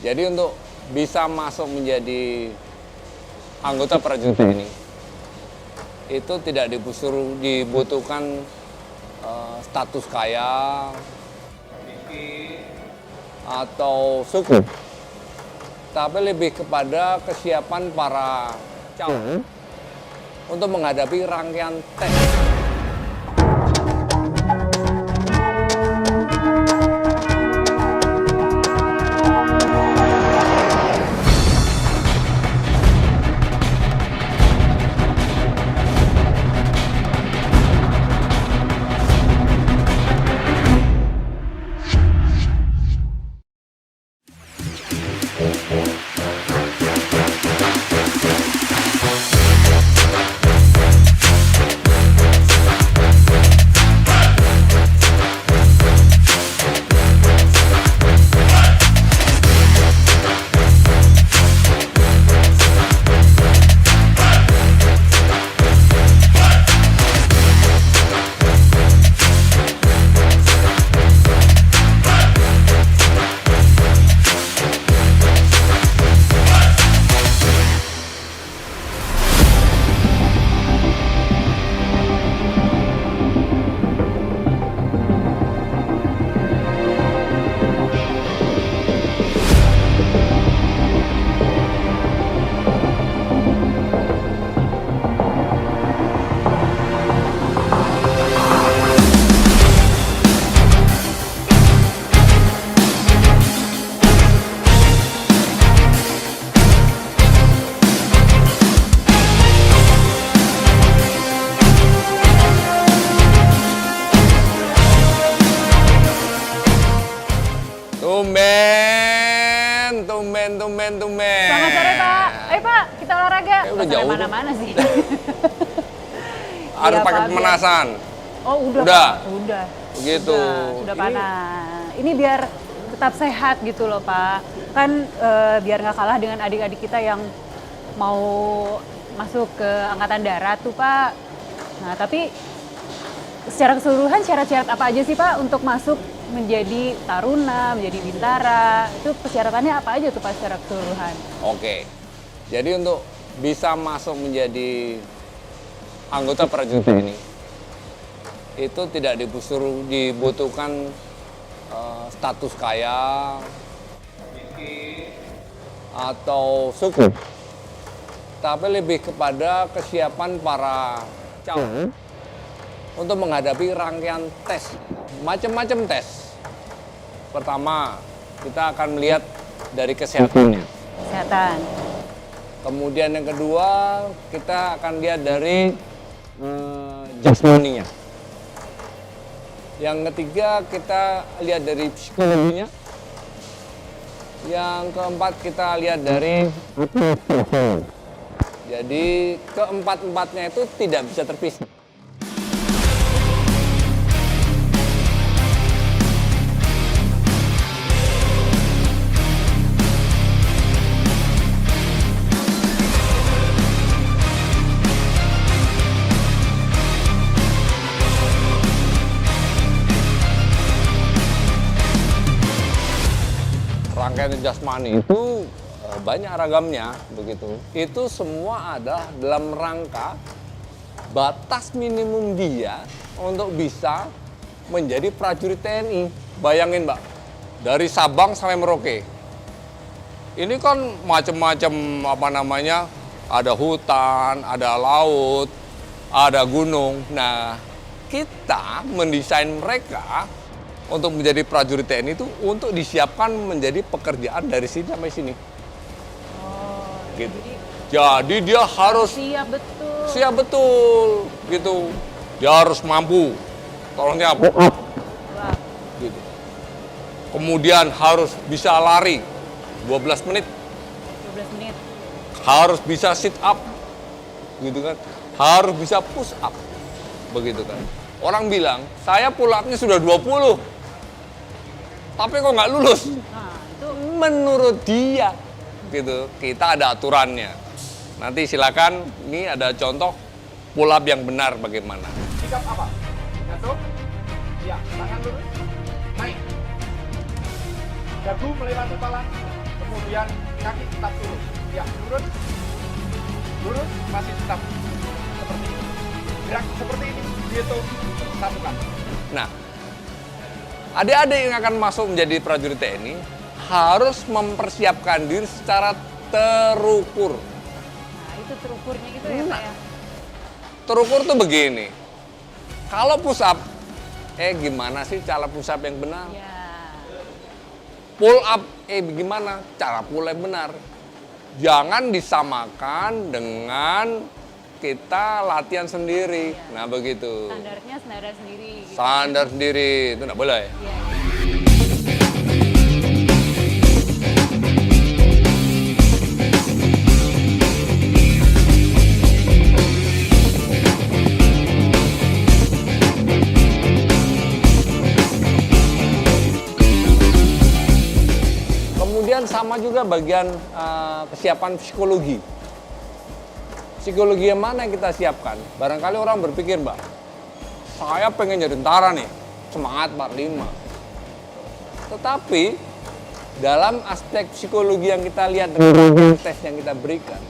Jadi untuk bisa masuk menjadi anggota prajurit TNI itu tidak dibutuhkan status kaya atau suku, tapi lebih kepada kesiapan para calon untuk menghadapi rangkaian tes. Tumben. Selamat sore Pak. Ayo Pak, kita olahraga. Udah jauh. Mana-mana sih. Harus Iya, pakai Pak, pemanasan. Oh udah. Udah. Pak. Udah. Begitu. Sudah panas. Ini biar tetap sehat gitu loh Pak. Kan biar nggak kalah dengan adik-adik kita yang mau masuk ke Angkatan Darat tuh Pak. Nah tapi secara keseluruhan syarat-syarat apa aja sih Pak untuk masuk menjadi taruna, menjadi bintara? Itu persyaratannya apa aja tuh Pak secara keseluruhan? Oke. Jadi untuk bisa masuk menjadi anggota prajurit TNI itu tidak dibutuhkan status kaya atau suku, tapi lebih kepada kesiapan para calon untuk menghadapi rangkaian tes, macam-macam tes. Pertama, kita akan melihat dari kesehatannya. Kesehatan. Kemudian yang kedua, kita akan lihat dari jasmaninya. Yang ketiga, kita lihat dari psikologinya. Yang keempat, kita lihat dari jadi keempat-empatnya itu tidak bisa terpisah. Rangkaian jasmani itu banyak ragamnya begitu. Itu semua ada dalam rangka batas minimum dia untuk bisa menjadi prajurit TNI. Bayangin Mbak, dari Sabang sampai Merauke. Ini kan macam-macam ada hutan, ada laut, ada gunung. Nah, kita mendesain mereka untuk menjadi prajurit TNI itu untuk disiapkan menjadi pekerjaan dari sini sampai sini. Oh, Gitu. Jadi dia harus siap betul, gitu. Dia harus mampu, tolongnya gitu. Kemudian harus bisa lari 12 menit. 12 menit. Harus bisa sit up, gitu kan. Harus bisa push up, begitu kan. Orang bilang, saya pull up-nya sudah 20. Tapi kok nggak lulus? Nah, itu Menurut dia, gitu. Kita ada aturannya. Nanti silakan, ini ada contoh pull up yang benar bagaimana. Sikap apa? Jatuh. Ya, tangan lurus. Naik. Dagu melewati kepala. Kemudian Kemudian kaki tetap lurus. Ya, lurus. Lurus, masih tetap seperti ini. Gerak seperti ini, dihitung, satukan. Nah, adik-adik yang akan masuk menjadi prajurit TNI harus mempersiapkan diri secara terukur. Nah, itu terukurnya gitu ya, Pak ya. Terukur tuh begini. Kalau push up, gimana sih cara push up yang benar? Ya. Pull up, gimana cara pull up benar? Jangan disamakan dengan kita latihan sendiri. Nah, begitu. Standarnya standar sendiri. Gitu. Standar sendiri, itu nggak boleh. Iya. Kemudian sama juga bagian kesiapan psikologi. Psikologi yang mana yang kita siapkan? Barangkali orang berpikir, Mbak, saya pengen jadi tentara nih, semangat 45. Tetapi dalam aspek psikologi yang kita lihat dari tes yang kita berikan,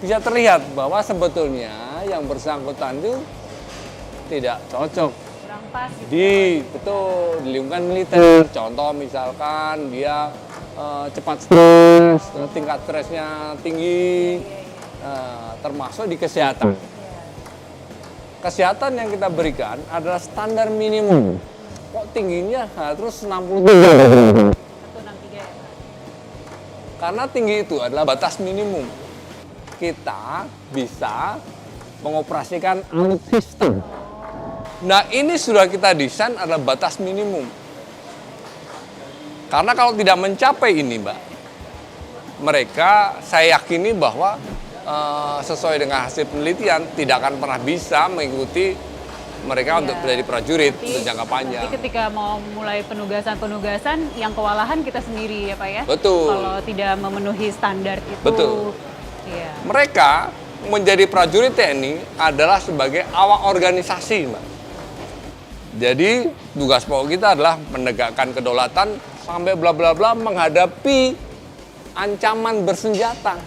bisa terlihat bahwa sebetulnya yang bersangkutan itu tidak cocok Kurang pas gitu. di lingkungan militer. Contoh misalkan dia cepat stres, tingkat stresnya tinggi, termasuk di kesehatan. Kesehatan yang kita berikan adalah standar minimum. Kok tingginya terus 63? 163 ya, Pak. Karena tinggi itu adalah batas minimum. Kita bisa mengoperasikan alutsista. Nah, ini sudah kita desain adalah batas minimum. Karena kalau tidak mencapai ini, Mbak, mereka saya yakini bahwa sesuai dengan hasil penelitian tidak akan pernah bisa mengikuti mereka untuk menjadi prajurit untuk jangka panjang. Nanti ketika mau mulai penugasan yang kewalahan kita sendiri ya, Pak ya. Betul. Kalau tidak memenuhi standar itu. Betul. Iya. Mereka menjadi prajurit TNI adalah sebagai awak organisasi, Mbak. Jadi tugas pokok kita adalah menegakkan kedaulatan sampai bla bla bla menghadapi ancaman bersenjata.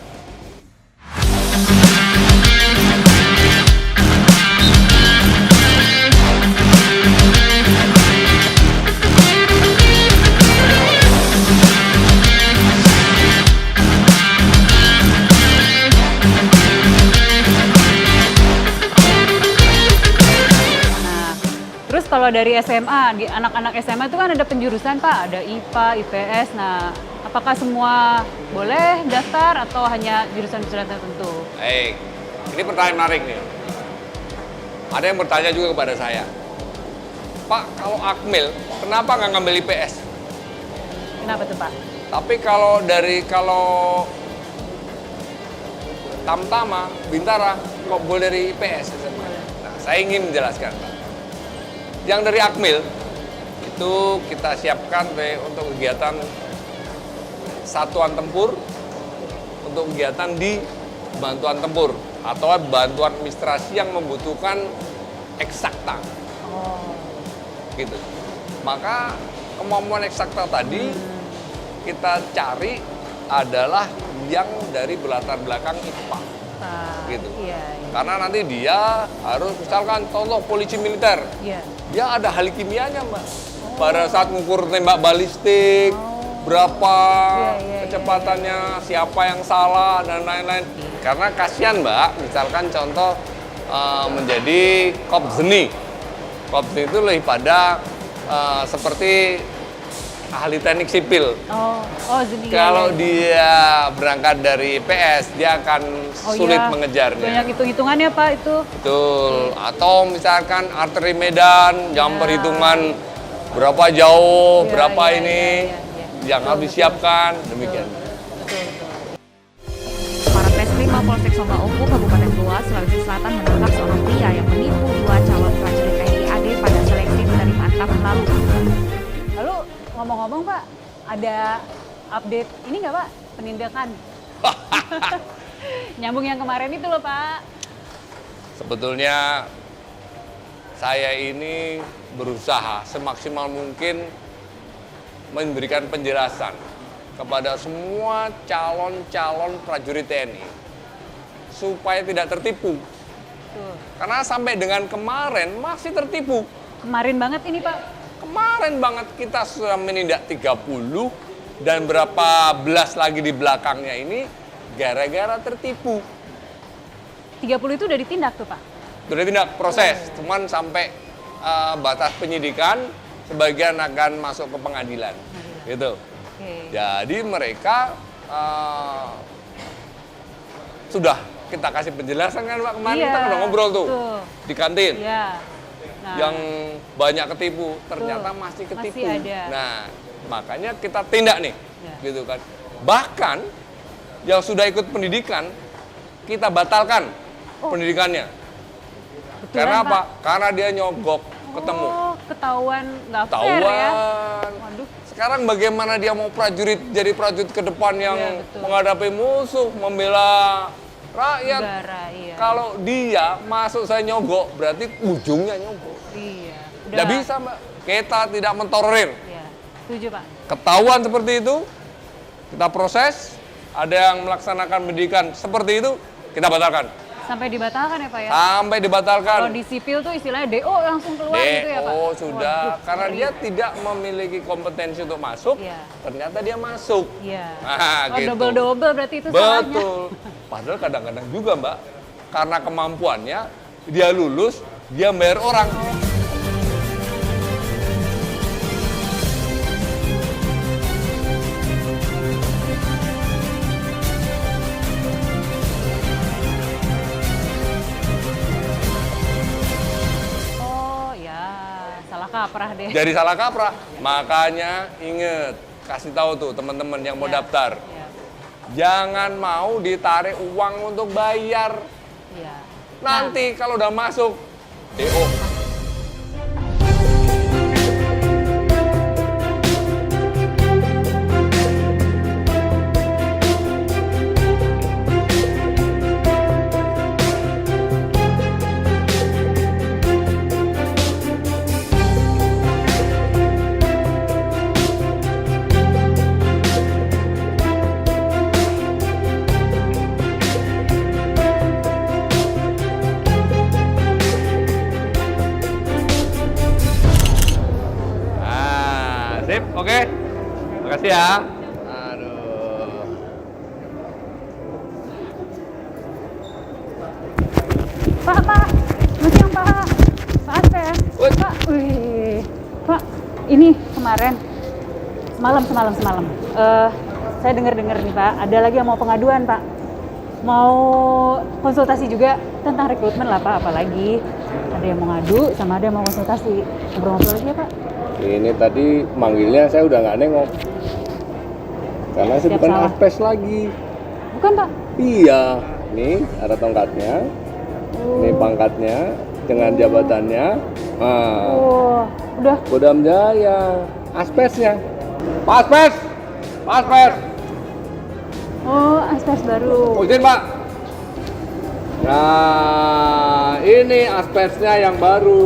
Terus kalau dari SMA, di anak-anak SMA itu kan ada penjurusan Pak, ada IPA, IPS. Nah, apakah semua boleh daftar atau hanya jurusan-jurusan tertentu? Baik, ini pertanyaan menarik nih. Ada yang bertanya juga kepada saya, Pak, kalau Akmil, kenapa nggak ngambil IPS? Kenapa tuh Pak? Tapi kalau Tamtama, Bintara, kok boleh dari IPS? Nah, saya ingin menjelaskan, Pak. Yang dari Akmil itu kita siapkan untuk kegiatan satuan tempur, untuk kegiatan di bantuan tempur atau bantuan administrasi yang membutuhkan eksakta. Gitu. Maka kemampuan eksakta tadi kita cari adalah yang dari latar belakang IPA. Gitu. Iya. Karena nanti dia harus misalkan contoh polisi militer. Iya. Dia ada hal kimianya, Mbak. Pada saat mengukur tembak balistik, berapa kecepatannya, siapa yang salah, dan lain-lain. Karena kasihan, Mbak, misalkan contoh menjadi kopzeni. Kopzeni itu lebih pada seperti ahli teknik sipil. Zeni. Kalau dia berangkat dari PS, dia akan sulit mengejarnya. Banyak hitung-hitungannya Pak itu. Betul. Atau misalkan arteri Medan, jam perhitungan berapa jauh, berapa ini yang harus disiapkan, demikian. Betul. Para Reskrim Mapolsek Somaungu, Kabupaten Goa, Sulawesi Selatan menangkap seorang pria yang menipu 2 calon prajurit TNI AD pada seleksi penerimaan tahun lalu. Lalu ngomong-ngomong Pak, ada update ini nggak Pak, penindakan? Nyambung yang kemarin itu loh Pak. Sebetulnya saya ini berusaha semaksimal mungkin memberikan penjelasan kepada semua calon-calon prajurit TNI supaya tidak tertipu. Tuh. Karena sampai dengan kemarin masih tertipu. Kemarin banget ini Pak. Kemarin banget kita sudah menindak 30 dan berapa belas lagi di belakangnya ini gara-gara tertipu. 30 itu udah ditindak tuh Pak. Sudah tindak proses, cuman sampai batas penyidikan, sebagian akan masuk ke pengadilan, gitu. Oke. Jadi mereka sudah kita kasih penjelasan kan Pak, kemarin Iya, kita udah ngobrol tuh betul. di kantin. Iya. Nah, Yang banyak ketipu, ternyata masih ketipu. Masih ada. Nah, makanya kita tindak nih, Ya. gitu kan. Bahkan yang sudah ikut pendidikan, kita batalkan pendidikannya. betulan, Karena Pak. apa? Karena dia nyogok ketemu. Oh, ketahuan nggak fair ya. Tahuan. Waduh. Sekarang bagaimana dia mau jadi prajurit ke depan yang Iya, betul. menghadapi musuh, membela rakyat. Negara, iya. Kalau dia masuk saya nyogok, berarti ujungnya nyogok. Iya. Tidak bisa Mbak. Kita tidak mentolerir. Iya. Setuju Pak. Ketahuan seperti itu, kita proses. Ada yang melaksanakan pendidikan seperti itu, kita batalkan. Sampai dibatalkan ya Pak ya. Sampai dibatalkan. Kalau di sipil tuh istilahnya DO langsung keluar gitu ya Pak. DO sudah, Waduh, karena ngeri. dia tidak memiliki kompetensi untuk masuk, Iya. ternyata dia masuk. Iya. Nah, Oh, gitu. double-double berarti itu salahnya. Betul. Padahal kadang-kadang juga Mbak, karena kemampuannya, dia lulus, dia bayar orang. Oh ya, salah kaprah deh. Jadi salah kaprah. Makanya inget, kasih tahu tuh teman-teman yang mau Ya. daftar. Iya. Jangan mau ditarik uang untuk bayar. Iya. Nanti kalau udah masuk, DO. Sip, oke. Makasih ya. Aduh. Pak, Mas yang Pak. Pak Asep. Woi. Pak, wih. Pak, ini kemarin semalam. Saya dengar nih Pak, ada lagi yang mau pengaduan Pak. Mau konsultasi juga tentang rekrutmen lah Pak, apalagi ada yang mau ngadu sama ada yang mau konsultasi. Ngobrol-ngobrol aja ya Pak. Ini tadi manggilnya saya udah nggak nengok. Karena saya Siap bukan salah. aspes lagi. Bukan Pak? Iya, nih ada tongkatnya. Ini Oh. pangkatnya dengan jabatannya. Nah, Oh, udah. Kodam Jaya. Aspesnya. Pak Aspes! Pak Aspes! Oh, aspes baru. Izin Pak. Nah, ini aspesnya yang baru.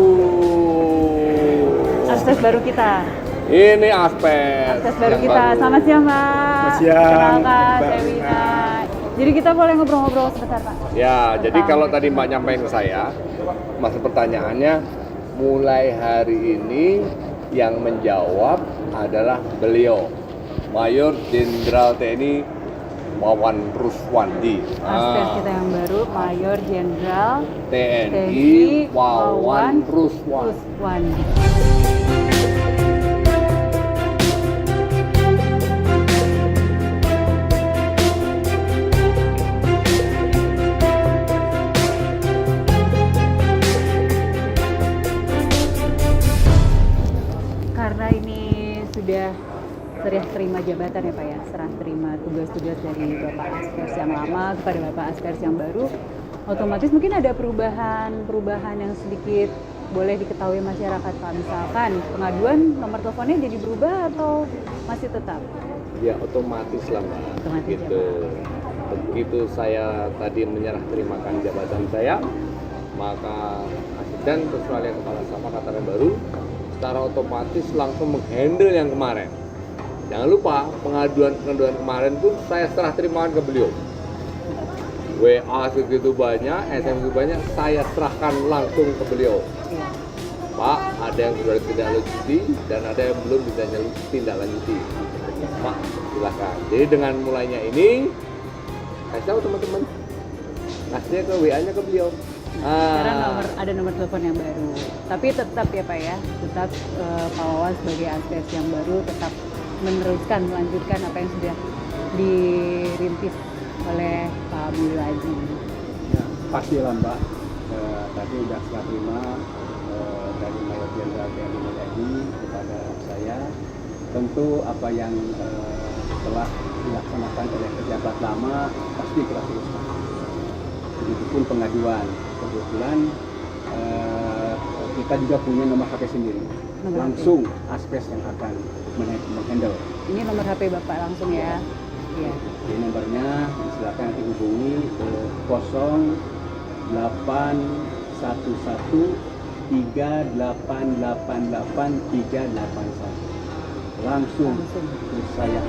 Aspes baru kita. Ini aspes. Aspes baru yang kita. baru. Selamat siang, Pak. Selamat siang, Kenalkan, Mbak saya Wina. Jadi kita boleh ngobrol-ngobrol sebentar, Pak. Ya, jadi Tentang- kalau tadi Mbak nyampein ke saya, maksud pertanyaannya, mulai hari ini yang menjawab adalah beliau, Mayor Jenderal TNI Wawan Ruswandi. Aspes kita yang baru, Mayor Jenderal TNI Wawan Ruswandi. Ruswandi. Karena ini sudah serah terima jabatan ya Pak ya, serah terima tugas-tugas dari Bapak Aspers yang lama kepada Bapak Aspers yang baru, otomatis mungkin ada perubahan yang sedikit boleh diketahui masyarakat Pak. Misalkan pengaduan nomor teleponnya jadi berubah atau masih tetap? Ya otomatis lah Mbak. Otomatis ya, Gitu. Begitu saya tadi menyerah terimakan jabatan saya, maka asisten personalia kepala staf angkatan yang baru secara otomatis langsung menghandle yang kemarin. Jangan lupa pengaduan kemarin pun saya serah terimakan ke beliau. WA segitu banyak, SMS segitu banyak, saya serahkan langsung ke beliau. Iya. Pak, ada yang sudah ditindaklanjuti dan ada yang belum ditindaklanjuti. Pak, silakan. Jadi dengan mulainya ini, kasih tahu teman-teman, kasihnya ke WA-nya ke beliau. Sekarang ada nomor telepon yang baru. Tapi tetap ya Pak ya, tetap Pak Wawan sebagai ASPS yang baru tetap melanjutkan apa yang sudah dirintis oleh Pak Budi Haji. Ya, pastilah Mbak. Tadi sudah serah terima dari Mayor Jenderal TNI Haji kepada saya. Tentu apa yang telah dilaksanakan oleh pejabat lama pasti kita teruskan. Begitupun pengaduan. Kebetulan kita juga punya nomor HP sendiri. Langsung ASPS yang akan menghandle. Ini nomor HP Bapak langsung ya? Iya. Ini nomornya silakan nanti hubungi ke 08113888 381. Langsung ke saya.